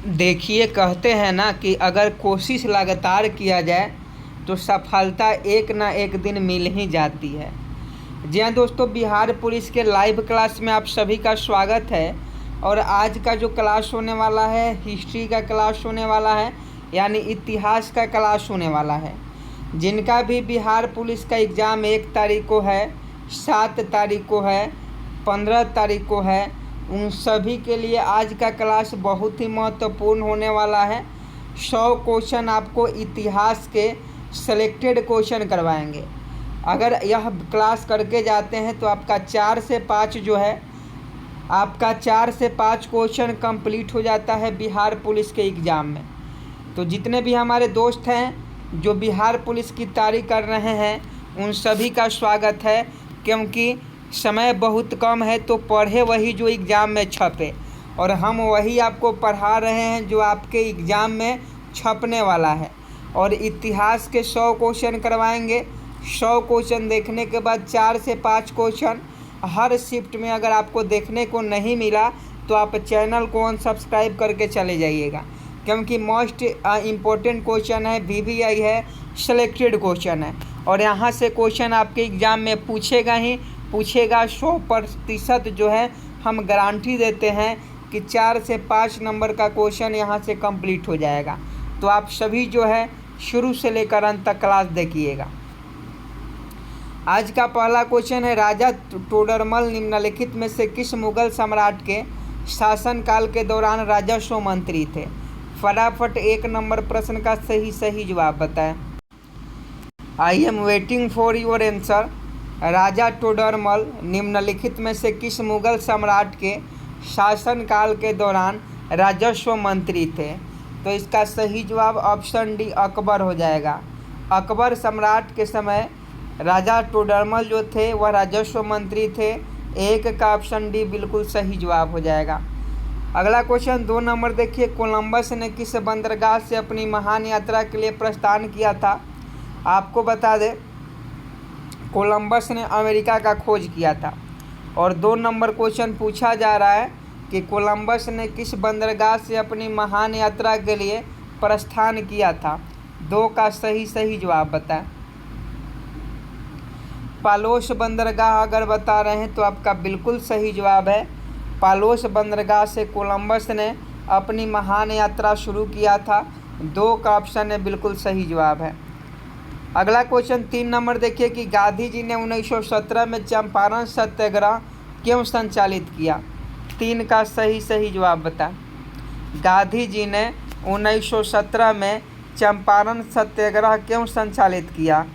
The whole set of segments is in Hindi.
देखिए, कहते हैं ना कि अगर कोशिश लगातार किया जाए तो सफलता एक ना एक दिन मिल ही जाती है। जी हाँ दोस्तों, बिहार पुलिस के लाइव क्लास में आप सभी का स्वागत है। और आज का जो क्लास होने वाला है, हिस्ट्री का क्लास होने वाला है, यानी इतिहास का क्लास होने वाला है। जिनका भी बिहार पुलिस का एग्ज़ाम 1 तारीख को है, 7 तारीख को है, 15 तारीख को है, उन सभी के लिए आज का क्लास बहुत ही महत्वपूर्ण होने वाला है। 100 क्वेश्चन आपको इतिहास के सेलेक्टेड क्वेश्चन करवाएंगे। अगर यह क्लास करके जाते हैं तो आपका 4 से 5 जो है, आपका 4 से 5 क्वेश्चन कंप्लीट हो जाता है बिहार पुलिस के एग्ज़ाम में। तो जितने भी हमारे दोस्त हैं जो बिहार पुलिस की तैयारी कर रहे हैं, उन सभी का स्वागत है। क्योंकि समय बहुत कम है, तो पढ़े वही जो एग्ज़ाम में छपे, और हम वही आपको पढ़ा रहे हैं जो आपके एग्ज़ाम में छपने वाला है। और इतिहास के 100 क्वेश्चन करवाएंगे। 100 क्वेश्चन देखने के बाद 4 से 5 क्वेश्चन हर शिफ्ट में अगर आपको देखने को नहीं मिला तो आप चैनल को अनसब्सक्राइब करके चले जाइएगा। क्योंकि मोस्ट इम्पोर्टेंट क्वेश्चन है, VVI है, सेलेक्टेड क्वेश्चन है, और यहाँ से क्वेश्चन आपके एग्ज़ाम में पूछेगा ही पूछेगा। 100% जो है हम गारंटी देते हैं कि 4 से 5 नंबर का क्वेश्चन यहाँ से कंप्लीट हो जाएगा। तो आप सभी जो है शुरू से लेकर अंत तक क्लास देखिएगा। आज का पहला क्वेश्चन है, राजा टोडरमल निम्नलिखित में से किस मुगल सम्राट के शासनकाल के दौरान राजस्व मंत्री थे? फटाफट 1 नंबर प्रश्न का सही जवाब बताएं। I am waiting for your answer. Raja Todarmal निम्नलिखित में से किस मुगल सम्राट के शासनकाल के दौरान राजस्व मंत्री थे? तो इसका सही जवाब ऑप्शन डी अकबर हो जाएगा। अकबर सम्राट के समय राजा टोडरमल जो थे वह राजस्व मंत्री थे। 1 का ऑप्शन डी बिल्कुल सही जवाब हो जाएगा। अगला क्वेश्चन 2 नंबर देखिए, कोलंबस ने किस बंदरगाह से अपनी महान यात्रा के लिए प्रस्थान किया था? आपको बता दें, कोलंबस ने अमेरिका का खोज किया था। और 2 नंबर क्वेश्चन पूछा जा रहा है कि कोलंबस ने किस बंदरगाह से अपनी महान यात्रा के लिए प्रस्थान किया था? 2 का सही जवाब बताएं। पालोस बंदरगाह अगर बता रहे हैं तो आपका बिल्कुल सही जवाब है। पालोस बंदरगाह से कोलंबस ने अपनी महान यात्रा शुरू किया था। 2 का ऑप्शन है बिल्कुल सही जवाब है। अगला क्वेश्चन 3 नंबर देखिए कि गांधी जी ने 1917 में चंपारण सत्याग्रह क्यों संचालित किया? 3 का सही जवाब बता। गांधी जी ने 1917 में चंपारण सत्याग्रह क्यों संचालित किया?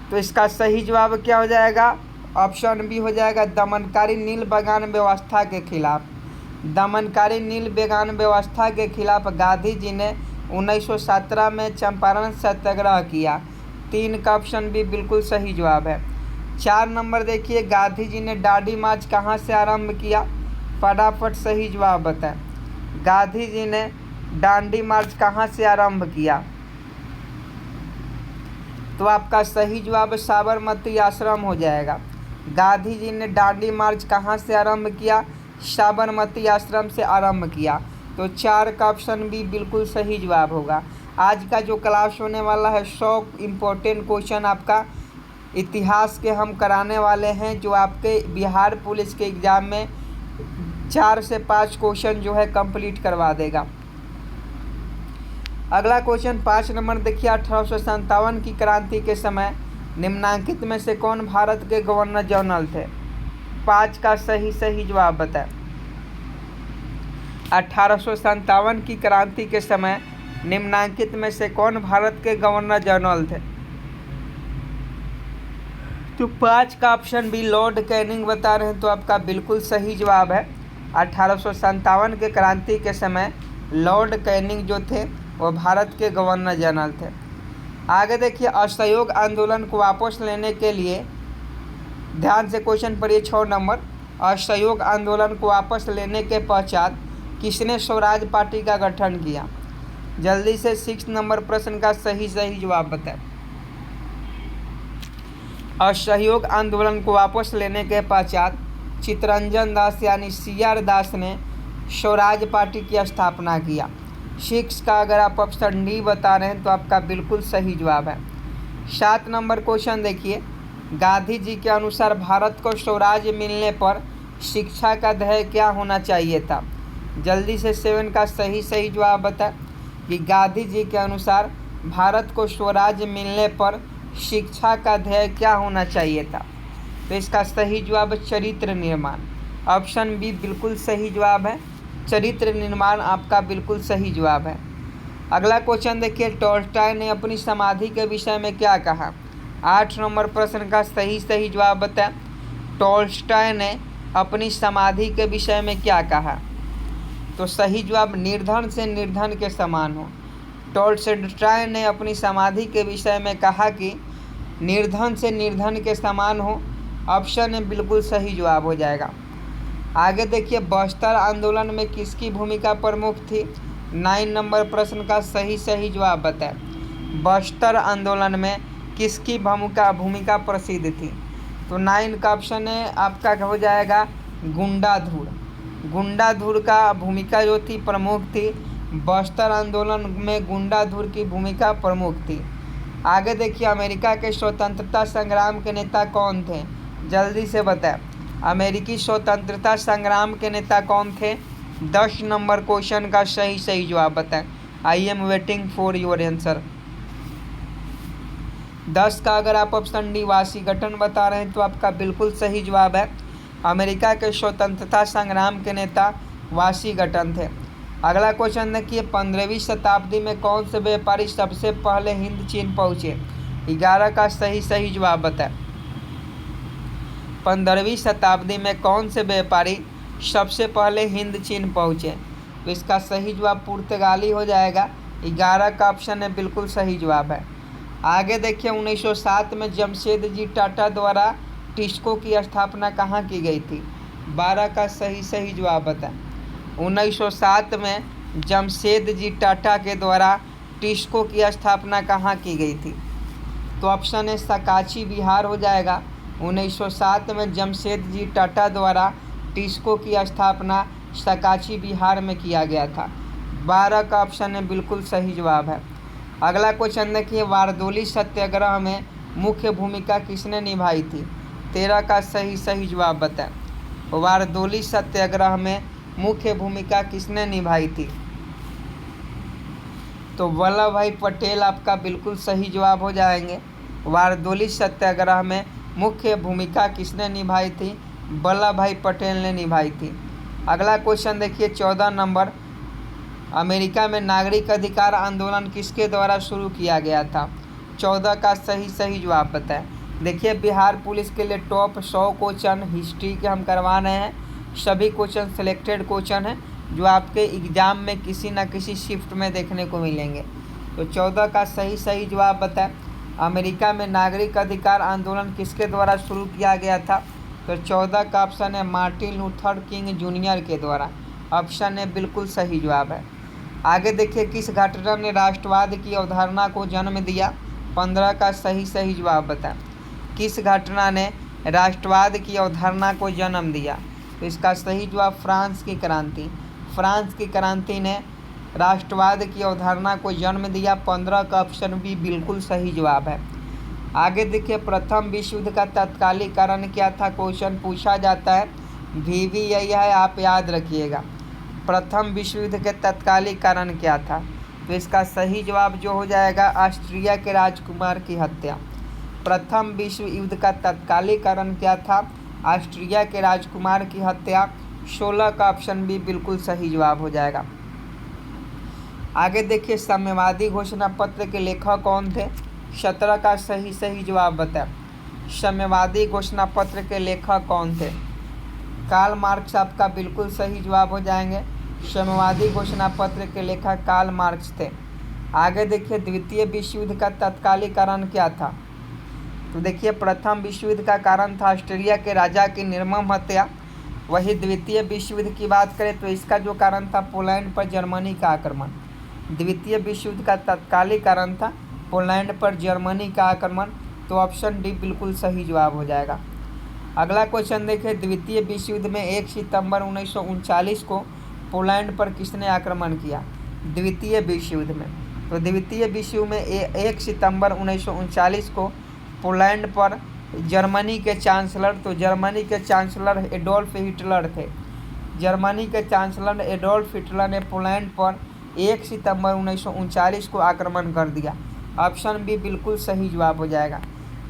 तो इसका सही जवाब क्या हो जाएगा? ऑप्शन बी हो जाएगा, दमनकारी नील बगान व्यवस्था के खिलाफ। दमनकारी नील बगान व्यवस्था के खिलाफ गांधी जी ने 1917 में चंपारण सत्याग्रह किया। 3 का ऑप्शन बी बिल्कुल सही जवाब है। 4 नंबर देखिए, गांधी जी ने दांडी मार्च कहाँ से आरंभ किया? फटाफट सही जवाब बताएं। गांधी जी ने दांडी मार्च कहाँ से आरंभ किया? तो आपका सही जवाब साबरमती आश्रम हो जाएगा। गांधी जी ने दांडी मार्च कहाँ से आरंभ किया? साबरमती आश्रम से आरंभ किया। तो 4 का ऑप्शन बी बिल्कुल सही जवाब होगा। आज का जो क्लास होने वाला है, 100 इम्पोर्टेंट क्वेश्चन आपका इतिहास के हम कराने वाले हैं, जो आपके बिहार पुलिस के एग्ज़ाम में 4 से 5 क्वेश्चन जो है कंप्लीट करवा देगा। अगला क्वेश्चन 5 नंबर देखिए, 1857 की क्रांति के समय निम्नांकित में से कौन भारत के गवर्नर जनरल थे? 5 का सही जवाब बताएं। 1857 की क्रांति के समय निम्नांकित में से कौन भारत के गवर्नर जनरल थे? तो 5 का ऑप्शन बी लॉर्ड कैनिंग बता रहे हैं। तो आपका बिल्कुल सही जवाब है। 1857 के क्रांति के समय लॉर्ड कैनिंग जो थे वो भारत के गवर्नर जनरल थे। आगे देखिए, असहयोग आंदोलन को वापस लेने के लिए, ध्यान से क्वेश्चन पढ़िए 6 नंबर, असहयोग आंदोलन को वापस लेने के पश्चात किसने स्वराज पार्टी का गठन किया? जल्दी से 6 नंबर प्रश्न का सही जवाब बताएं। असहयोग आंदोलन को वापस लेने के पश्चात चित्तरंजन दास यानी CR दास ने स्वराज पार्टी की स्थापना किया। 6 का अगर आप ऑप्शन डी बता रहे हैं तो आपका बिल्कुल सही जवाब है। 7 नंबर क्वेश्चन देखिए, गांधी जी के अनुसार भारत को स्वराज मिलने पर शिक्षा का ध्येय क्या होना चाहिए था। जल्दी से 7 का सही जवाब बताएं कि गांधी जी के अनुसार भारत को स्वराज मिलने पर शिक्षा का ध्येय क्या होना चाहिए था। तो इसका सही जवाब चरित्र निर्माण। ऑप्शन बी बिल्कुल सही जवाब है, चरित्र निर्माण आपका बिल्कुल सही जवाब है। अगला क्वेश्चन देखिए, टॉल्स्टॉय ने अपनी समाधि के विषय में क्या कहा। 8 नंबर प्रश्न का सही जवाब बताएं। टॉल्स्टॉय ने अपनी समाधि के विषय में क्या कहा। तो सही जवाब निर्धन से निर्धन के समान हो। टॉल्स्टॉय ने अपनी समाधि के विषय में कहा कि निर्धन से निर्धन के समान हो। ऑप्शन ए बिल्कुल सही जवाब हो जाएगा। आगे देखिए, बस्तर आंदोलन में किसकी भूमिका प्रमुख थी। 9 नंबर प्रश्न का सही जवाब बताएं। बस्तर आंदोलन में किसकी भूमिका प्रसिद्ध थी। तो 9 का ऑप्शन है आपका हो जाएगा गुंडाधुर। गुंडाधुर का भूमिका जो थी प्रमुख थी। बस्तर आंदोलन में गुंडाधुर की भूमिका प्रमुख थी। आगे देखिए, अमेरिका के स्वतंत्रता संग्राम के नेता कौन थे। जल्दी से बताएं, अमेरिकी स्वतंत्रता संग्राम के नेता कौन थे। 10 नंबर क्वेश्चन का सही जवाब बताएं। I am waiting for your answer. 10 का अगर आप ऑप्शन डी वाशिंगटन बता रहे हैं तो आपका बिल्कुल सही जवाब है। अमेरिका के स्वतंत्रता संग्राम के नेता वाशिंगटन थे। अगला क्वेश्चन देखिए, 15वीं शताब्दी में कौन से व्यापारी सबसे पहले हिंद चीन पहुँचे। 11 का सही जवाब बताएं। 15वीं शताब्दी में कौन से व्यापारी सबसे पहले हिंद चीन पहुँचे। तो इसका सही जवाब पुर्तगाली हो जाएगा। 11 का ऑप्शन है बिल्कुल सही जवाब है। आगे देखिए, 1907 में जमशेदजी टाटा द्वारा टिस्को की स्थापना कहाँ की गई थी। 12 का सही जवाब बताएं। 1907 में जमशेदजी टाटा के द्वारा टिस्को की स्थापना कहाँ की गई थी। तो ऑप्शन है सकाची बिहार हो जाएगा। 1907 में जमशेदजी टाटा द्वारा टिस्को की स्थापना सकाची बिहार में किया गया था। 12 का ऑप्शन है बिल्कुल सही जवाब है। अगला क्वेश्चन देखिए, बारदोली सत्याग्रह में मुख्य भूमिका किसने निभाई थी। 13 का सही जवाब बताएं। बारदोली सत्याग्रह में मुख्य भूमिका किसने निभाई थी। तो वल्लभ भाई पटेल आपका बिल्कुल सही जवाब हो जाएंगे। बारदोली सत्याग्रह में मुख्य भूमिका किसने निभाई थी। वल्लभ भाई पटेल ने निभाई थी। अगला क्वेश्चन देखिए, 14 नंबर, अमेरिका में नागरिक अधिकार आंदोलन किसके द्वारा शुरू किया गया था। 14 का सही जवाब बताएं। देखिए, बिहार पुलिस के लिए टॉप 100 क्वेश्चन हिस्ट्री के हम करवा रहे हैं। सभी क्वेश्चन सिलेक्टेड क्वेश्चन हैं जो आपके एग्ज़ाम में किसी न किसी शिफ्ट में देखने को मिलेंगे। तो 14 का सही जवाब बताएं। अमेरिका में नागरिक अधिकार आंदोलन किसके द्वारा शुरू किया गया था। तो 14 का ऑप्शन है मार्टिन लूथर किंग जूनियर के द्वारा। ऑप्शन है बिल्कुल सही जवाब है। आगे देखिए, किस घटना ने राष्ट्रवाद की अवधारणा को जन्म दिया। 15 का सही जवाब बताएं। किस घटना ने राष्ट्रवाद की अवधारणा को जन्म दिया। तो इसका सही जवाब फ्रांस की क्रांति। फ्रांस की क्रांति ने राष्ट्रवाद की अवधारणा को जन्म दिया। 15 का ऑप्शन भी बिल्कुल सही जवाब है। आगे देखिए, प्रथम विश्व युद्ध का तत्कालीन कारण क्या था। क्वेश्चन पूछा जाता है, VV यही है, आप याद रखिएगा। प्रथम विश्व युद्ध के तत्कालीन कारण क्या था। तो इसका सही जवाब जो हो जाएगा ऑस्ट्रिया के राजकुमार की हत्या। प्रथम विश्व युद्ध का तत्कालीन कारण क्या था। ऑस्ट्रिया के राजकुमार की हत्या। 16 का ऑप्शन भी बिल्कुल सही जवाब हो जाएगा। आगे देखिए, साम्यवादी घोषणा पत्र के लेखक कौन थे। 17 का सही जवाब बताएं। साम्यवादी घोषणा पत्र के लेखक कौन थे। कार्ल मार्क्स आपका बिल्कुल सही जवाब हो जाएंगे। साम्यवादी घोषणा पत्र के लेखक कार्ल मार्क्स थे। आगे देखिए, द्वितीय विश्व युद्ध का तत्कालीन कारण क्या था। तो देखिए, प्रथम विश्व युद्ध का कारण था ऑस्ट्रिया के राजा की निर्मम हत्या। वही द्वितीय विश्व युद्ध की बात करें तो इसका जो कारण था पोलैंड पर जर्मनी का आक्रमण। द्वितीय विश्व युद्ध का तत्कालीन कारण था पोलैंड पर जर्मनी का आक्रमण। तो ऑप्शन डी बिल्कुल सही जवाब हो जाएगा। अगला क्वेश्चन देखिए, द्वितीय विश्व युद्ध में 1 सितंबर 1939 को पोलैंड पर किसने आक्रमण किया? द्वितीय विश्व युद्ध में, तो द्वितीय विश्व युद्ध में 1 सितंबर 1939 को पोलैंड पर जर्मनी के चांसलर, तो जर्मनी के चांसलर एडोल्फ हिटलर थे। जर्मनी के चांसलर एडोल्फ हिटलर ने पोलैंड पर 1 सितंबर 1939 को आक्रमण कर दिया। ऑप्शन बी बिल्कुल सही जवाब हो जाएगा।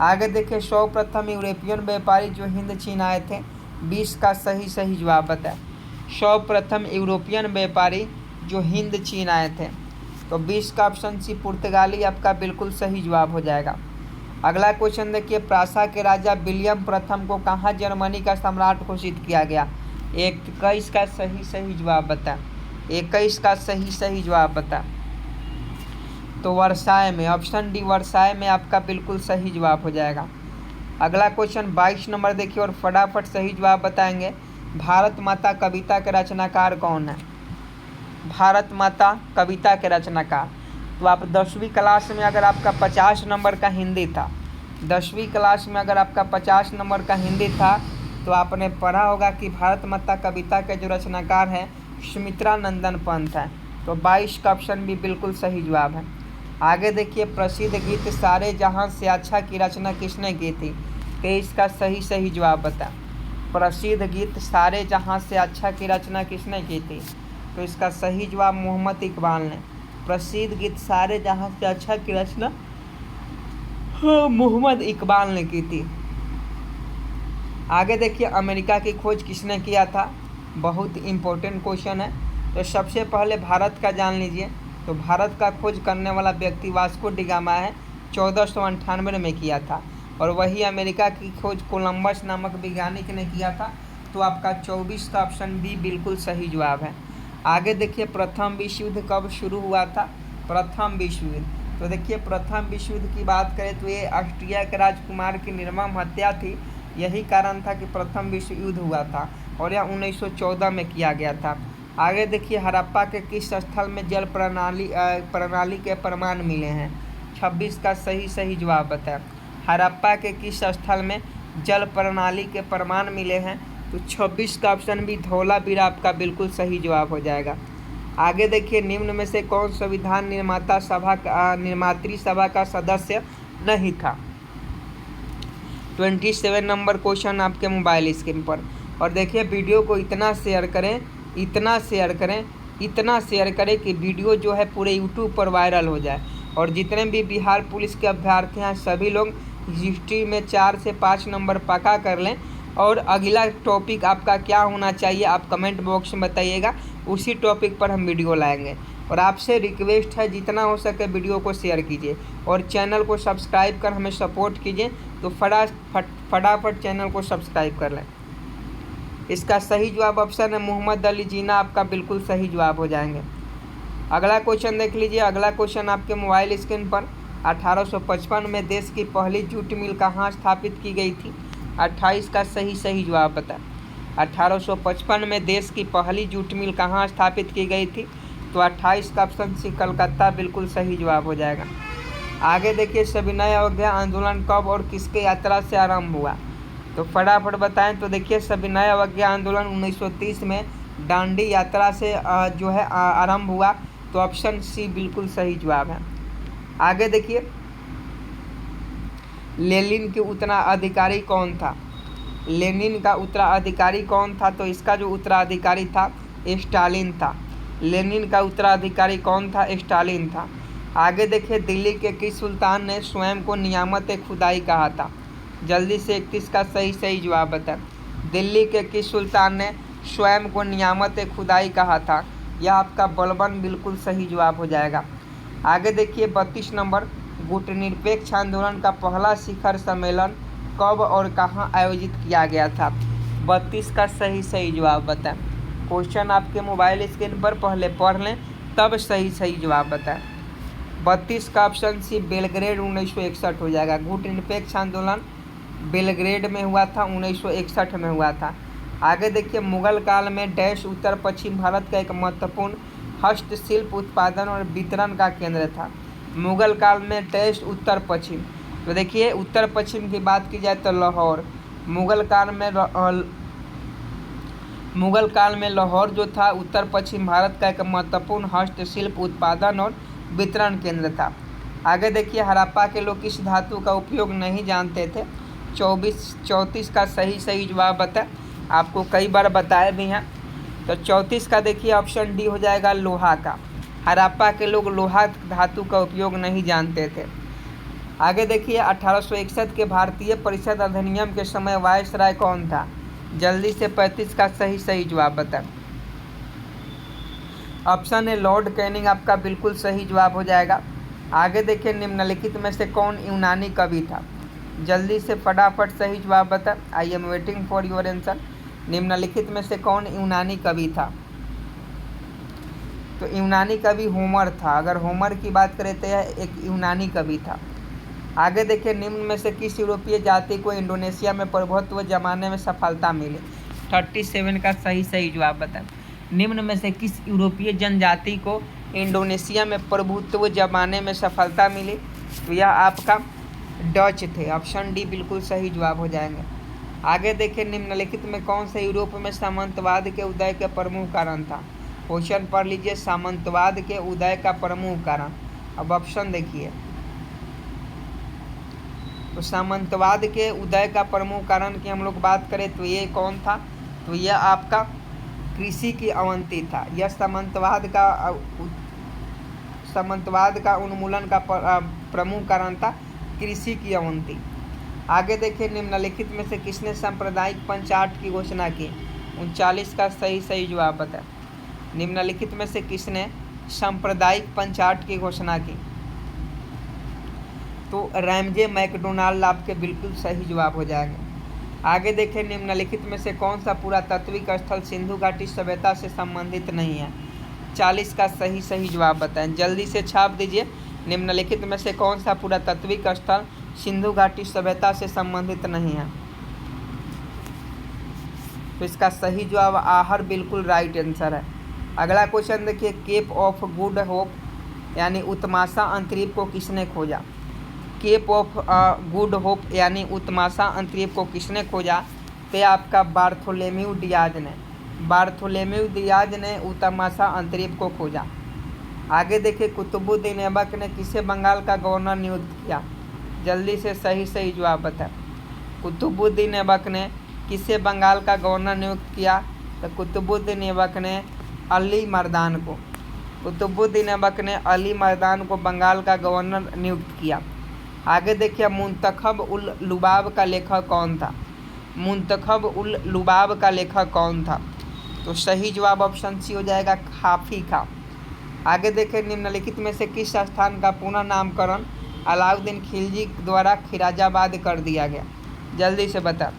आगे देखिए, सर्वप्रथम यूरोपियन व्यापारी जो हिंद चीन आए थे, 20 का सही जवाब बताए। सर्वप्रथम यूरोपियन व्यापारी जो हिंद चीन आए थे, तो 20 का ऑप्शन सी पुर्तगाली आपका बिल्कुल सही जवाब हो जाएगा। अगला क्वेश्चन देखिए, प्रासा के राजा विलियम प्रथम को कहाँ जर्मनी का सम्राट घोषित किया गया? 21 का सही जवाब बता। 21 का सही जवाब बता। तो वर्साय में, ऑप्शन डी वर्साय में आपका बिल्कुल सही जवाब हो जाएगा। अगला क्वेश्चन 22 नंबर देखिए और फटाफट सही जवाब बताएंगे। भारत माता कविता के रचनाकार कौन है? भारत माता कविता के रचनाकार, तो आप 10वीं क्लास में अगर आपका 50 नंबर का हिंदी था, 10वीं क्लास में अगर आपका 50 नंबर का हिंदी था, तो आपने पढ़ा होगा कि भारत माता कविता के जो रचनाकार हैं सुमित्रा नंदन पंत है। तो 22 का ऑप्शन भी बिल्कुल सही जवाब है। आगे देखिए, प्रसिद्ध गीत सारे जहां से अच्छा की रचना किसने की थी? 23 का सही जवाब बता। प्रसिद्ध गीत सारे जहां से अच्छा की रचना किसने की थी? तो इसका सही जवाब मोहम्मद इकबाल ने। प्रसिद्ध गीत सारे जहां से अच्छा की रचना मोहम्मद इकबाल ने की थी। आगे देखिए, अमेरिका की खोज किसने किया था? बहुत इम्पोर्टेंट क्वेश्चन है, तो सबसे पहले भारत का जान लीजिए। तो भारत का खोज करने वाला व्यक्ति वास्को डी गामा है, 1498 में किया था। और वही अमेरिका की खोज कोलंबस नामक वैज्ञानिक ने किया था। तो आपका 24 का ऑप्शन बी बिल्कुल सही जवाब है। आगे देखिए, प्रथम विश्व युद्ध कब शुरू हुआ था? प्रथम विश्व युद्ध, तो देखिए प्रथम विश्व युद्ध की बात करें तो ये ऑस्ट्रिया के राजकुमार की निर्मम हत्या थी। यही कारण था कि प्रथम विश्व युद्ध हुआ था और यह 1914 में किया गया था। आगे देखिए, हड़प्पा के किस स्थल में जल प्रणाली के प्रमाण मिले हैं? 26 का सही जवाब बताएं। हड़प्पा के किस स्थल में जल प्रणाली के प्रमाण मिले हैं? तो 26 का ऑप्शन भी धौलावीरा आपका बिल्कुल सही जवाब हो जाएगा। आगे देखिए, निम्न में से कौन संविधान निर्मात्री सभा का सदस्य नहीं था? 27 नंबर क्वेश्चन आपके मोबाइल स्क्रीन पर। और देखिए, वीडियो को इतना शेयर करें कि वीडियो जो है पूरे यूट्यूब पर वायरल हो जाए। और जितने भी बिहार पुलिस के अभ्यर्थी हैं सभी लोग हिस्ट्री में 4 से 5 नंबर पक्का कर लें। और अगला टॉपिक आपका क्या होना चाहिए आप कमेंट बॉक्स में बताइएगा, उसी टॉपिक पर हम वीडियो लाएंगे। और आपसे रिक्वेस्ट है जितना हो सके वीडियो को शेयर कीजिए और चैनल को सब्सक्राइब कर हमें सपोर्ट कीजिए। तो फटाफट चैनल को सब्सक्राइब कर लें। इसका सही जवाब ऑप्शन है मोहम्मद अली जिन्ना, आपका बिल्कुल सही जवाब हो जाएंगे। अगला क्वेश्चन देख लीजिए। अगला क्वेश्चन आपके मोबाइल स्क्रीन पर। 1855 में देश की पहली जूट मिल कहाँ स्थापित की गई थी? 28 का सही जवाब बता। 1855 में देश की पहली जूट मिल कहाँ स्थापित की गई थी? तो 28 का ऑप्शन सी कलकत्ता बिल्कुल सही जवाब हो जाएगा। आगे देखिए, सविनय अवज्ञा आंदोलन कब और किसके यात्रा से आरंभ हुआ? तो फटाफट बताएं। तो देखिए, सविनय अवज्ञा आंदोलन 1930 में दांडी यात्रा से जो है आरंभ हुआ। तो ऑप्शन सी बिल्कुल सही जवाब है। आगे देखिए, लेनिन के उत्तराधिकारी कौन था? लेनिन का उत्तराधिकारी कौन था? तो इसका जो उत्तराधिकारी था स्टालिन था। लेनिन का उत्तराधिकारी कौन था? स्टालिन था। आगे देखिए, दिल्ली के किस सुल्तान ने स्वयं को नियामत खुदाई कहा था? जल्दी से 31 का सही जवाब बता। दिल्ली के किस सुल्तान ने स्वयं को नियामत खुदाई कहा था? यह आपका बलबन बिल्कुल सही जवाब हो जाएगा। आगे देखिए, 32 नंबर, गुटनिरपेक्ष आंदोलन का पहला शिखर सम्मेलन कब और कहाँ आयोजित किया गया था? 32 का सही जवाब बताएं। क्वेश्चन आपके मोबाइल स्क्रीन पर, पहले पढ़ लें तब सही जवाब बताएं। 32 का ऑप्शन सी बेलग्रेड 1961 हो जाएगा। गुटनिरपेक्ष आंदोलन बेलग्रेड में हुआ था, 1961 में हुआ था। आगे देखिए, मुगल काल में डैश उत्तर पश्चिम भारत का एक महत्वपूर्ण हस्तशिल्प उत्पादन और वितरण का केंद्र था। मुगल काल में डैश उत्तर पश्चिम, तो देखिए उत्तर पश्चिम की बात की जाए तो लाहौर। मुगल काल में लाहौर जो था उत्तर पश्चिम भारत का एक महत्वपूर्ण हस्तशिल्प उत्पादन और वितरण केंद्र था। आगे देखिए, हड़प्पा के लोग किस धातु का उपयोग नहीं जानते थे? 34 का सही जवाब बताए, आपको कई बार बताए भी हैं। तो 34 का देखिए ऑप्शन डी हो जाएगा, लोहा का। हड़प्पा के लोग लोहा धातु का उपयोग नहीं जानते थे। आगे देखिए, 1861 के भारतीय परिषद अधिनियम के समय वायसराय कौन था? जल्दी से 35 का सही जवाब बताएं। ऑप्शन है लॉर्ड कैनिंग आपका बिल्कुल सही जवाब हो जाएगा। आगे देखिए, निम्नलिखित में से कौन यूनानी कवि था? जल्दी से फटाफट सही जवाब बताएं। I am waiting for your answer. निम्नलिखित में से कौन यूनानी कवि था? तो यूनानी कवि होमर था। अगर होमर की बात करें तो यह एक यूनानी कवि था। आगे देखिए, निम्न में से किस यूरोपीय जाति को इंडोनेशिया में प्रभुत्व जमाने में सफलता मिली? 37 का सही जवाब बताएं। निम्न में से किस यूरोपीय जनजाति को इंडोनेशिया में प्रभुत्व जमाने में सफलता मिली? तो यह आपका डच थे। ऑप्शन डी बिल्कुल सही जवाब हो जाएंगे। आगे देखिए, निम्नलिखित में कौन से यूरोप में सामंतवाद के उदय के प्रमुख कारण था? क्वेश्चन पढ़ लीजिए, सामंतवाद के उदय का प्रमुख कारण। अब ऑप्शन देखिए, तो सामंतवाद के उदय का प्रमुख कारण की हम लोग बात करें तो ये कौन था? तो यह आपका कृषि की अवनति था। यह सामंतवाद का उन्मूलन का प्रमुख कारण था कृषि की अवनति। आगे देखिए, निम्नलिखित में से किसने सांप्रदायिक पंचाट की घोषणा की? 39 का सही जवाब बताएं। निम्नलिखित में से किसने सांप्रदायिक पंचाट की घोषणा की? तो रैमजे मैकडोनाल्ड आपके बिल्कुल सही जवाब हो जाएगा। आगे देखें, निम्नलिखित में से कौन सा पुरातात्विक स्थल सिंधु घाटी सभ्यता से संबंधित नहीं है? 40 का सही जवाब बताएं। जल्दी से छाप दीजिए, निम्नलिखित में से कौन सा पुरातात्विक स्थल सिंधु घाटी सभ्यता से संबंधित नहीं है? तो इसका सही जवाब आहर बिल्कुल राइट आंसर है। अगला क्वेश्चन देखिए, केप ऑफ गुड होप यानी उत्माशा अंतरीप को किसने खोजा? केप ऑफ गुड होप यानी उत्माशा अंतरीप को किसने खोजा? तो आपका बार्थोलोमेव डियाज ने उत्माशा अंतरीप को खोजा। आगे देखिए, कुतुबुद्दीन ऐबक ने किसे बंगाल का गवर्नर नियुक्त किया? जल्दी से सही जवाब बताएं। कुतुबुद्दीन ऐबक ने किसे बंगाल का गवर्नर नियुक्त किया? तो कुतुबुद्दीन ऐबक ने अली मर्दान को बंगाल का गवर्नर नियुक्त किया। आगे देखिए, मुंतखब उल लुबाब का लेखक कौन था? तो सही जवाब ऑप्शन सी हो जाएगा, खाफी का। आगे देखिए, निम्नलिखित में से किस स्थान का पुनः नामकरण अलाउद्दीन खिलजी द्वारा खिराजाबाद कर दिया गया? जल्दी से बता,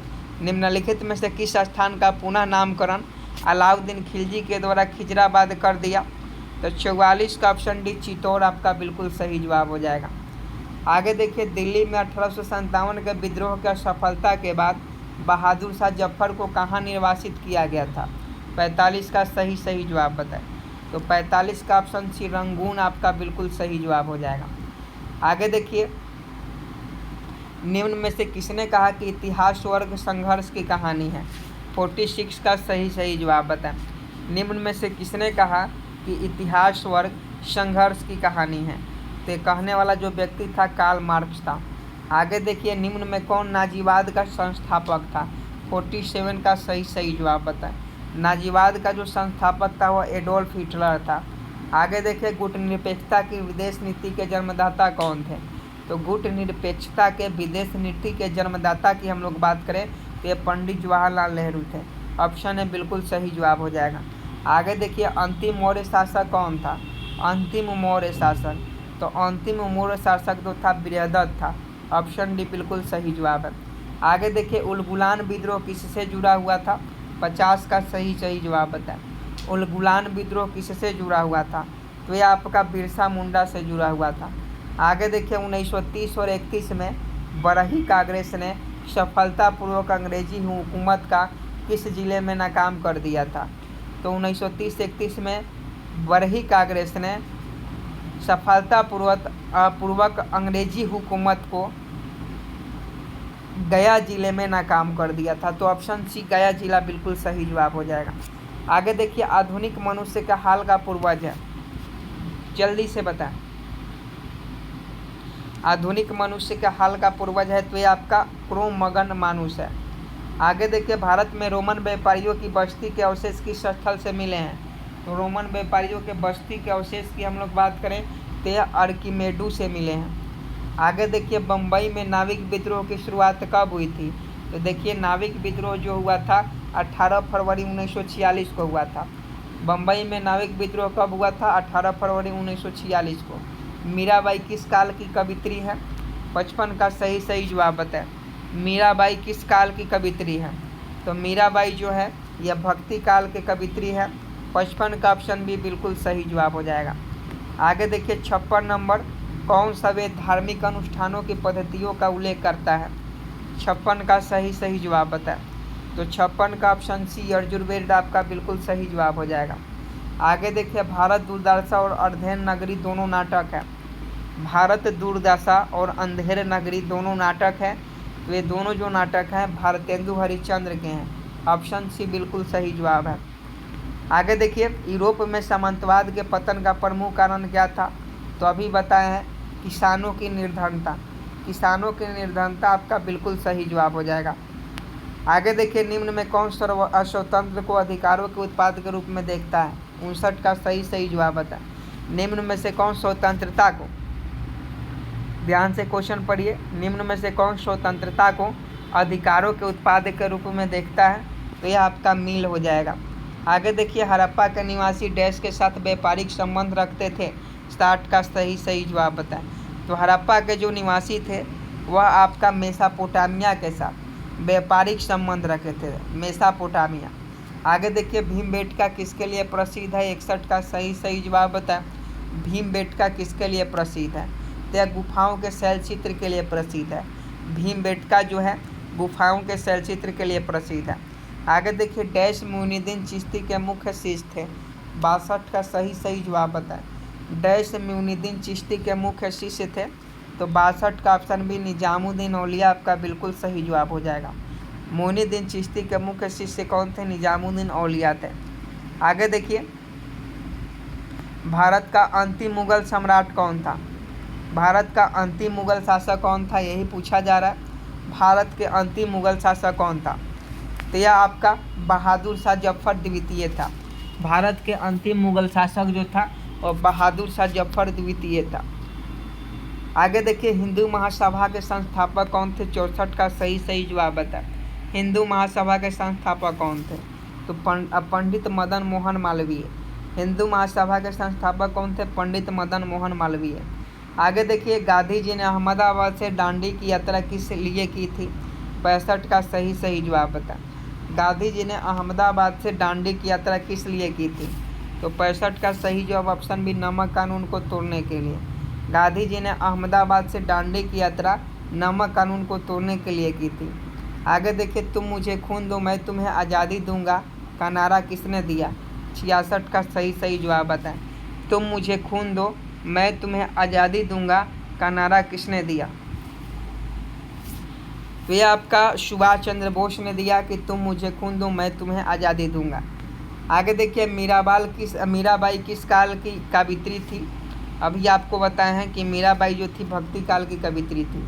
निम्नलिखित में से किस स्थान का पुनः नामकरण अलाउद्दीन खिलजी के द्वारा खिजराबाद कर दिया? तो 44 का ऑप्शन डी चित्तौड़ आपका बिल्कुल सही जवाब हो जाएगा। आगे देखिए, दिल्ली में 1857 के विद्रोह की सफलता के बाद बहादुर शाह जफर को कहाँ निर्वासित किया गया था? 45 का सही जवाब बताएं। तो 45 का ऑप्शन सी रंगून आपका बिल्कुल सही जवाब हो जाएगा। आगे देखिए, निम्न में से किसने कहा कि इतिहास वर्ग संघर्ष की कहानी है? 46 का सही जवाब बताएं। निम्न में से किसने कहा कि इतिहास वर्ग संघर्ष की कहानी है? तो कहने वाला जो व्यक्ति था कार्ल मार्क्स था। आगे देखिए, निम्न में कौन नाजीवाद का संस्थापक था? 47 का सही जवाब बताएं। नाजीवाद का जो संस्थापक था वह एडोल्फ हिटलर था। आगे देखिए, गुटनिरपेक्षता की विदेश नीति के जन्मदाता कौन थे? तो गुटनिरपेक्षता के विदेश नीति के जन्मदाता की हम लोग बात करें तो ये पंडित जवाहरलाल नेहरू थे। ऑप्शन है बिल्कुल सही जवाब हो जाएगा। आगे देखिए, अंतिम मौर्य शासक कौन था? अंतिम मौर्य शासक, तो अंतिम मौर्य शासक जो था बृहदत्त था। ऑप्शन डी बिल्कुल सही जवाब है। आगे देखिए, उलगुलान विद्रोह किससे जुड़ा हुआ था? 50 का सही जवाब बताएं। उलगुलान विद्रोह किससे जुड़ा हुआ था? तो यह आपका बिरसा मुंडा से जुड़ा हुआ था। आगे देखिए, 1930 और 31 में बरही कांग्रेस ने सफलतापूर्वक अंग्रेजी हुकूमत का किस जिले में नाकाम कर दिया था? तो 1930-31 में बरही कांग्रेस ने सफलतापूर्वक अंग्रेजी हुकूमत को गया जिले में नाकाम कर दिया था। तो ऑप्शन सी गया जिला बिल्कुल सही जवाब हो जाएगा। आगे देखिए, आधुनिक मनुष्य का हाल का पूर्वज है, जल्दी से बताएं। आधुनिक मनुष्य का हाल का पूर्वज है तो ये आपका क्रो-मगन मानुस है। आगे देखिए, भारत में रोमन व्यापारियों की बस्ती के अवशेष किस स्थल से मिले हैं? तो रोमन व्यापारियों के बस्ती के अवशेष की हम लोग बात करें तो यह अर्किमेडू से मिले हैं। आगे देखिए, बम्बई में नाविक विद्रोह की शुरुआत कब हुई थी? तो देखिए, नाविक विद्रोह जो हुआ था 18 फरवरी 1946 को हुआ था। बम्बई में नाविक विद्रोह कब हुआ था? 18 फरवरी 1946 को। मीराबाई किस काल की कवित्री है? 55 का सही जवाब बताएं। मीराबाई किस काल की कवित्री है? तो मीराबाई जो है यह भक्ति काल के कवित्री है। 55 का ऑप्शन भी बिल्कुल सही जवाब हो जाएगा। आगे देखिए, 56 नंबर, कौन सा वेद धार्मिक अनुष्ठानों की पद्धतियों का उल्लेख करता है? 56 का सही जवाब बताएं। तो 56 का ऑप्शन सी यजुर्वेद आपका बिल्कुल सही जवाब हो जाएगा। आगे देखिए, भारत दुर्दशा और अध्ययन नगरी दोनों नाटक है। भारत दुर्दशा और अंधेर नगरी दोनों नाटक है। तो ये दोनों जो नाटक हैं भारतेंदु हरिश्चंद्र के हैं। ऑप्शन सी बिल्कुल सही जवाब है। आगे देखिए, यूरोप में सामंतवाद के पतन का प्रमुख कारण क्या था? तो अभी बताए हैं किसानों की निर्धनता। किसानों की निर्धनता आपका बिल्कुल सही जवाब हो जाएगा। आगे देखिए, निम्न में कौन स्वतंत्र को अधिकारों के उत्पाद के रूप में देखता है? 59 का सही जवाब बताएं। निम्न में से कौन स्वतंत्रता को, ध्यान से क्वेश्चन पढ़िए, निम्न में से कौन स्वतंत्रता को अधिकारों के उत्पाद के रूप में देखता है? तो यह आपका मील हो जाएगा। आगे देखिए, हड़प्पा के निवासी डैश के साथ व्यापारिक संबंध रखते थे? 60 का सही जवाब बताएं। तो हड़प्पा के जो निवासी थे वह आपका मेसोपोटामिया के साथ व्यापारिक संबंध रखे थे, मेसोपोटामिया। आगे देखिए, भीमबेटका किसके लिए प्रसिद्ध है? 61 का सही जवाब बताएं। भीमबेटका किसके लिए प्रसिद्ध है? तो यह गुफाओं के शैलचित्र के लिए प्रसिद्ध है। भीमबेटका जो है गुफाओं के शैलचित्र के लिए प्रसिद्ध है। आगे देखिए, डैश मुइनुद्दीन चिश्ती के मुख्य शिष्य थे? 62 का सही जवाब बताएं। डैश मुइनुद्दीन चिश्ती के मुख्य शिष्य थे? तो 62 का ऑप्शन भी निजामुद्दीन औलिया आपका बिल्कुल सही जवाब हो जाएगा। मुइनुद्दीन चिश्ती के मुख्य शिष्य कौन थे? निजामुद्दीन औलिया थे। आगे देखिए, भारत का अंतिम मुगल सम्राट कौन था? भारत का अंतिम मुगल शासक कौन था, यही पूछा जा रहा है। भारत के अंतिम मुगल शासक कौन था? तो यह आपका बहादुर शाह जफर द्वितीय था। भारत के अंतिम मुगल शासक जो था और बहादुर शाह जफर द्वितीय था। आगे देखिए, हिंदू महासभा के संस्थापक कौन थे? 64 का सही जवाब बताएं। हिंदू महासभा के संस्थापक कौन थे? तो पंडित मदन मोहन मालवीय। हिंदू महासभा के संस्थापक कौन थे? पंडित मदन मोहन मालवीय। आगे देखिए, गांधी जी ने अहमदाबाद से दांडी की यात्रा किस लिए की थी? 65 का सही जवाब बताएं। गांधी जी ने अहमदाबाद से दांडी की यात्रा किस लिए की थी? तो 65 का सही जवाब ऑप्शन भी नमक कानून को तोड़ने के लिए। गांधी जी ने अहमदाबाद से दांडी की यात्रा नमक कानून को तोड़ने के लिए की थी। आगे देखिए, तुम मुझे खून दो मैं तुम्हें आज़ादी दूंगा का नारा किसने दिया? 66 का सही जवाब बताएं। तुम मुझे खून दो मैं तुम्हें आज़ादी दूंगा का नारा किसने दिया? तो यह आपका सुभाष चंद्र बोस ने दिया कि तुम मुझे खून दो मैं तुम्हें आज़ादी दूंगा। आगे देखिए, मीराबाई किस काल की कवित्री थी? अभी आपको बताए हैं कि मीराबाई जो थी भक्ति काल की कवित्री थी।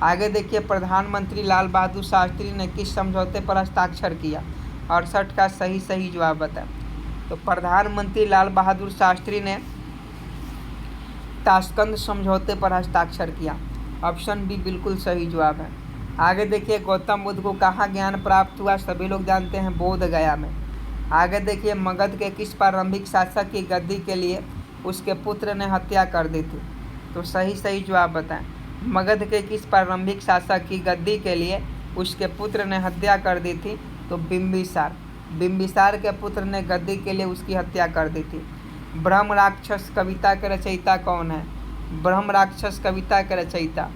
आगे देखिए, प्रधानमंत्री लाल बहादुर शास्त्री ने किस समझौते पर हस्ताक्षर किया? 68 का सही जवाब बताएं। तो प्रधानमंत्री लाल बहादुर शास्त्री ने ताशकंद समझौते पर हस्ताक्षर किया। ऑप्शन बी बिल्कुल सही जवाब है। आगे देखिए, गौतम बुद्ध को कहाँ ज्ञान प्राप्त हुआ? सभी लोग जानते हैं, बोध गया में। आगे देखिए, मगध के किस प्रारंभिक शासक की गद्दी के लिए उसके पुत्र ने हत्या कर दी थी? तो सही जवाब बताएं। मगध के किस प्रारंभिक शासक की गद्दी के लिए उसके पुत्र ने हत्या कर दी थी? तो बिंबिसार के पुत्र ने गद्दी के लिए उसकी हत्या कर दी थी। ब्रह्म राक्षस कविता के रचयिता कौन है? ब्रह्म राक्षस कविता के रचयिता,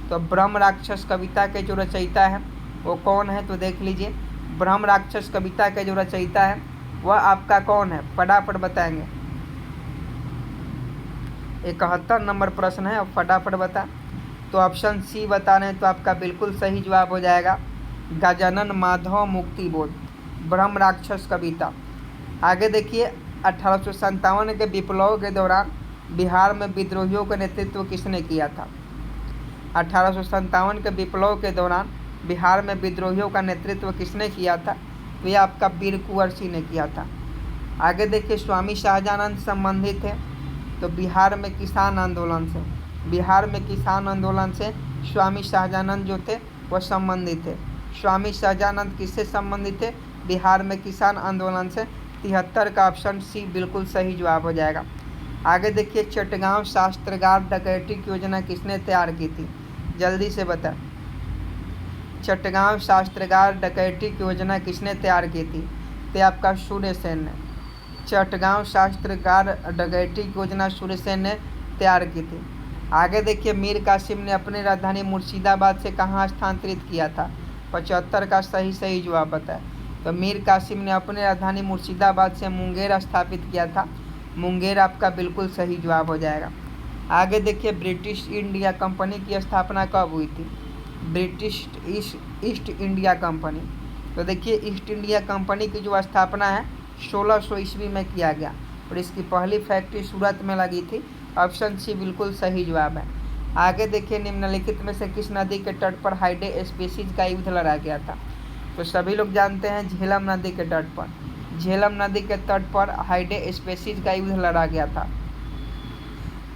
तो ब्रह्म राक्षस कविता के जो रचयिता है वो कौन है? तो देख लीजिए, ब्रह्म राक्षस कविता के जो रचयिता है वह आपका कौन है? फटाफट बताएंगे। 71 नंबर प्रश्न है, अब फटाफट बता। तो ऑप्शन सी बता रहे हैं, तो आपका बिल्कुल सही जवाब हो जाएगा गजानन माधव मुक्तिबोध, ब्रह्म राक्षस कविता। आगे देखिए 1857 के विप्लव के दौरान बिहार में विद्रोहियों का नेतृत्व किसने किया था? 1857 के विप्लव के दौरान बिहार में विद्रोहियों का नेतृत्व किसने किया था? तो ये आपका वीर कुंवर सिंह ने किया था। आगे देखिए स्वामी शाहजानंद संबंधित है, तो बिहार में किसान आंदोलन से, बिहार में किसान आंदोलन से स्वामी शाहजानंद जो थे वह संबंधित थे। स्वामी शाहजानंद किससे संबंधित थे? बिहार में किसान आंदोलन से। 73 का ऑप्शन सी बिल्कुल सही जवाब हो जाएगा। आगे देखिए चटगांव शास्त्रागार डकैती की योजना किसने तैयार की थी? जल्दी से बताएं, चटगांव शास्त्रागार डकैती की योजना किसने तैयार की थी? तो आपका सूर्य सेन ने। चटगांव शास्त्रागार डकैती की योजना सूर्य सेन ने तैयार की थी। आगे देखिए मीर कासिम ने अपनी राजधानी मुर्शिदाबाद से कहाँ स्थानांतरित किया था? 75 का सही जवाब बताएं। तो मीर कासिम ने अपनी राजधानी मुर्शिदाबाद से मुंगेर स्थापित किया था। मुंगेर आपका बिल्कुल सही जवाब हो जाएगा। आगे देखिए ब्रिटिश इंडिया कंपनी की स्थापना कब हुई थी? British east India company. तो देखिए ईस्ट इंडिया कंपनी की जो स्थापना है 1600 ईस्वी में किया गया और इसकी पहली फैक्ट्री सूरत में लगी थी। ऑप्शन सी बिल्कुल सही जवाब है। आगे देखिए निम्नलिखित में से किस नदी के तट पर हाइडे स्पीसीज का युद्ध लड़ा गया था? तो सभी लोग जानते हैं झेलम नदी के तट पर, झेलम नदी के तट पर हाइडे स्पीसीज का युद्ध लड़ा गया था।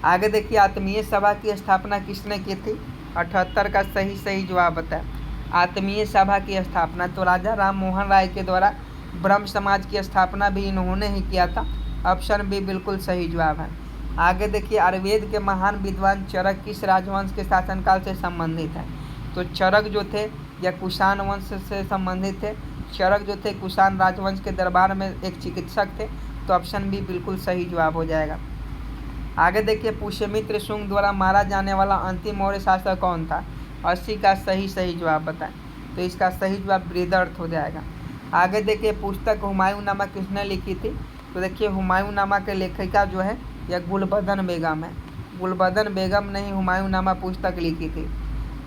आगे देखिए आत्मीय सभा की स्थापना किसने की थी? 78 का सही जवाब बताएं। आत्मीय सभा की स्थापना तो राजा राम मोहन राय के द्वारा ब्रह्म समाज की स्थापना भी इन्होंने ही किया था। ऑप्शन बी बिल्कुल सही जवाब है। आगे देखिए आयुर्वेद के महान विद्वान चरक किस राजवंश के शासनकाल से संबंधित है? तो चरक जो थे या कुषाण वंश से संबंधित थे। चरक जो थे कुषाण राजवंश के दरबार में एक चिकित्सक थे। तो ऑप्शन बी बिल्कुल सही जवाब हो जाएगा। आगे देखिए पुष्यमित्र शुंग द्वारा मारा जाने वाला अंतिम मौर्य शासक कौन था? 80 का सही जवाब बताएं। तो इसका सही जवाब बृहदर्थ हो जाएगा। आगे देखिए पुस्तक हुमायूंनामा किसने लिखी थी? तो देखिए हुमायूंनामा के लेखिका जो है यह गुलबदन बेगम है। गुलबदन बेगम ने ही हुमायूंनामा पुस्तक लिखी थी।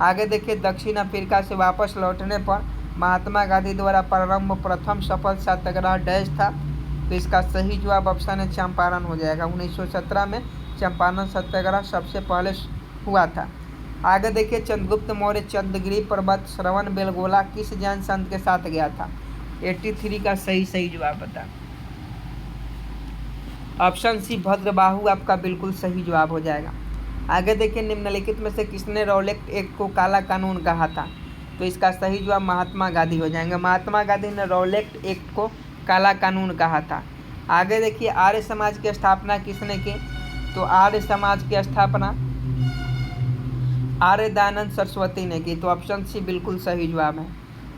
आगे देखिए दक्षिण अफ्रीका से वापस लौटने पर महात्मा गांधी द्वारा प्रारंभ प्रथम सफल सत्याग्रह डैश था। तो इसका सही जवाब ऑप्शन है चंपारण हो जाएगा। 1917 में चंपारण सत्याग्रह सबसे पहले हुआ था। आगे देखिए चंद्रगुप्त मौर्य चंद्रगिरी पर्वत श्रवण बेलगोला किस जैन संत के साथ गया था? 83 का सही जवाब बता। ऑप्शन सी भद्रबाहु आपका बिल्कुल सही जवाब हो जाएगा। आगे देखिए निम्नलिखित में से किसने रॉलेट एक्ट को काला कानून कहा था? तो इसका सही जवाब महात्मा गांधी हो जाएंगे। महात्मा गांधी ने रॉलेट एक्ट को काला कानून कहा था। आगे देखिए आर्य समाज की स्थापना किसने की? तो आर्य समाज की स्थापना आर्य दयानंद सरस्वती ने की। तो ऑप्शन सी बिल्कुल सही जवाब है।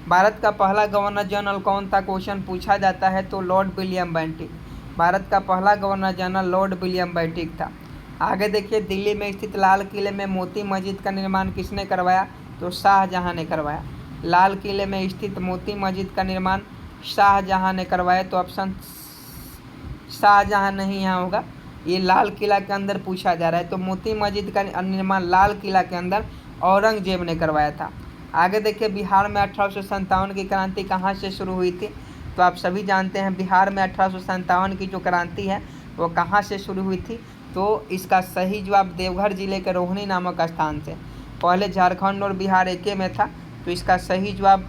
भारत का पहला गवर्नर जनरल कौन था? क्वेश्चन पूछा जाता है तो लॉर्ड विलियम बेंटिक। भारत का पहला governor general Lord William Bentinck था। आगे देखिए दिल्ली में स्थित लाल किले में मोती मस्जिद का निर्माण किसने करवाया? तो शाहजहां ने करवाया। लाल किले में स्थित मोती मस्जिद का निर्माण शाहजहां ने करवाया। तो ऑप्शन शाहजहां नहीं यहाँ होगा, ये लाल किला के अंदर पूछा जा रहा है। तो मोती मस्जिद का निर्माण लाल किला के अंदर औरंगजेब ने करवाया था। आगे देखिए बिहार में 1857 की क्रांति कहाँ से शुरू हुई थी? तो आप सभी जानते हैं बिहार में 1857 की जो क्रांति है वो कहाँ से शुरू हुई थी? तो इसका सही जवाब देवघर जिले के रोहिणी नामक स्थान से। पहले झारखंड और बिहार एक में था। तो इसका सही जवाब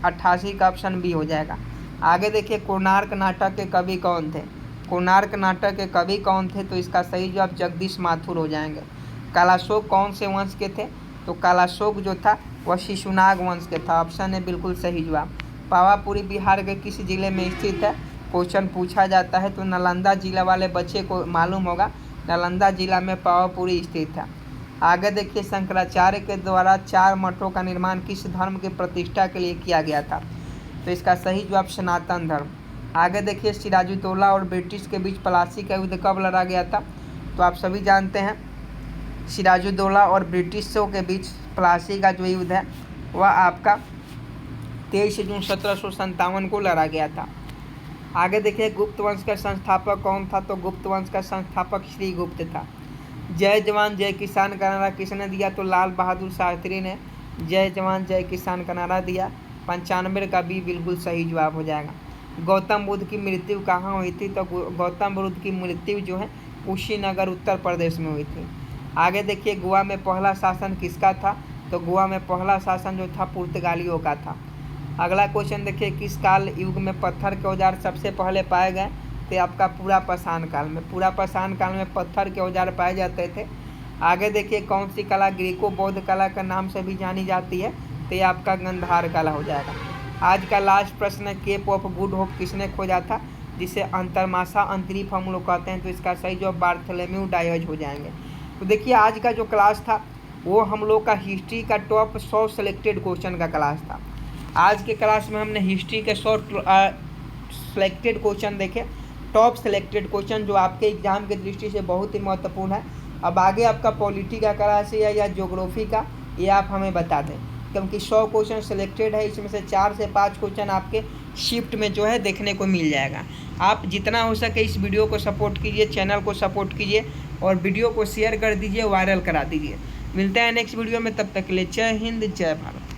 88 का ऑप्शन बी हो जाएगा। आगे देखिए कोणार्क नाटक के कवि कौन थे? कोणार्क नाटक के कवि कौन थे? तो इसका सही जवाब जगदीश माथुर हो जाएंगे। कालाशोक कौन से वंश के थे? तो कालाशोक जो था वह शिशुनाग वंश के था। ऑप्शन है बिल्कुल सही जवाब। पावापुरी बिहार के किस जिले में स्थित है? क्वेश्चन पूछा जाता है तो नालंदा जिला वाले बच्चे को मालूम होगा, नालंदा जिला में पावापुरी स्थित है। आगे देखिए शंकराचार्य के द्वारा 4 मठों का निर्माण किस धर्म की प्रतिष्ठा के लिए किया गया था? तो इसका सही जवाब सनातन धर्म। आगे देखिए सिराजुद्दौला और ब्रिटिश के बीच प्लासी का युद्ध कब लड़ा गया था? तो आप सभी जानते हैं सिराजुद्दौला और ब्रिटिशों के बीच प्लासी का जो युद्ध है वह आपका 23 जून 1757 को लड़ा गया था। आगे देखिए गुप्त वंश का संस्थापक कौन था? तो गुप्त वंश का संस्थापक श्रीगुप्त था। जय जवान जय किसान का नारा किसने दिया? तो लाल बहादुर शास्त्री ने जय जवान जय किसान का नारा दिया। 95 का बी बिल्कुल सही जवाब हो जाएगा। गौतम बुद्ध की मृत्यु कहाँ हुई थी? तो गौतम बुद्ध की मृत्यु जो है कुशीनगर उत्तर प्रदेश में हुई थी। आगे देखिए, गोवा में पहला शासन किसका था? तो गोवा में पहला शासन जो था पुर्तगालियों का था। अगला क्वेश्चन देखिए, किस काल युग में पत्थर के औजार सबसे पहले पाए गए? तो आपका पूरा पाषाण काल में। पूरा पाषाण काल में पत्थर के औजार पाए जाते थे। आगे देखिए, कौन सी कला ग्रीको बौद्ध कला के नाम से भी जानी जाती है? तो ये आपका गंधार कला हो जाएगा। आज का लास्ट प्रश्न है, केप ऑफ गुड होप किसने खोजा था? जिसे अंतरमासा अंतरीप हम लोग कहते हैं। तो इसका सही जवाब बार्थोलोम्यू डायज हो जाएंगे। तो देखिए, आज का जो क्लास था वो हम लोग का हिस्ट्री का टॉप 100 सेलेक्टेड क्वेश्चन का क्लास था। आज के क्लास में हमने हिस्ट्री के 100 सेलेक्टेड क्वेश्चन देखे, टॉप सेलेक्टेड क्वेश्चन जो आपके एग्जाम की दृष्टि से बहुत ही महत्वपूर्ण है। अब आगे आपका पॉलिटी का क्लास है या ज्योग्राफी का, ये आप हमें बता दें, क्योंकि 100 क्वेश्चन सिलेक्टेड है, इसमें से 4 से 5 क्वेश्चन आपके शिफ्ट में जो है देखने को मिल जाएगा। आप जितना हो सके इस वीडियो को सपोर्ट कीजिए, चैनल को सपोर्ट कीजिए और वीडियो को शेयर कर दीजिए, वायरल करा दीजिए। मिलते हैं नेक्स्ट वीडियो में, तब तक के लिए जय हिंद जय भारत।